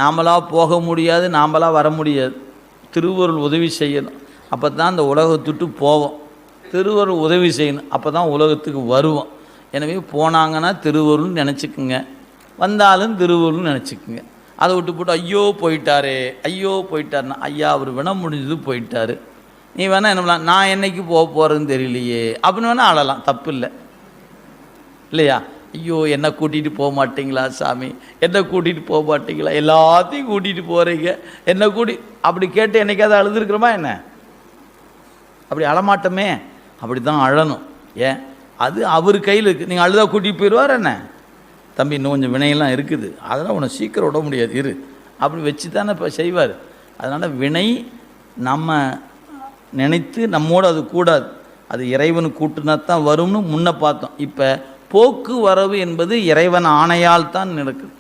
நாமளாக போக முடியாது, நாமளாக வர முடியாது. திருவருள் உதவி செய்யணும். அப்போ தான் அந்த உலகத்துட்டு போவோம். திருவருள் உதவி செய்யணும், அப்போ தான் உலகத்துக்கு வருவோம். எனவே போனாங்கன்னா திருவருள்னு நினச்சிக்குங்க, வந்தாலும் திருவருள்னு நினச்சிக்குங்க. அதை விட்டு போட்டு ஐயோ போயிட்டாரே, ஐயோ போயிட்டாருன்னா, ஐயா அவர் வேணால் முடிஞ்சது போயிட்டார், நீ வேணால் என்ன பண்ணலாம், நான் என்னைக்கு போக போகிறதுன்னு தெரியலையே அப்படின்னு வேணால் ஆளலாம், தப்பு இல்லை இல்லையா? ஐயோ என்னை கூட்டிகிட்டு போக மாட்டிங்களா சாமி, என்னை கூட்டிகிட்டு போக மாட்டிங்களா, எல்லாத்தையும் கூட்டிகிட்டு போகிறீங்க, என்னை அப்படி கேட்டு என்னைக்காவது அழுதுருக்குறோமா என்ன? அப்படி அழமாட்டோமே. அப்படி தான் அழணும். ஏன்? அது அவர் கையில் இருக்குது. நீங்கள் அழுதா கூட்டிகிட்டு போயிடுவார் என்ன? தம்பி இன்னும் கொஞ்சம் வினையெல்லாம் இருக்குது, அதெல்லாம் உன்னை சீக்கிரம் விட முடியாது, இரு அப்படி வச்சு தானே இப்போ செய்வார். அதனால் வினை நம்ம நினைத்து நம்மோடு அது கூடாது, அது இறைவன் கூட்டுனா தான் வரும்னு முன்ன பார்த்தோம். இப்போ போக்குவரவு என்பது இறைவன் ஆணையால் தான் நடக்குது.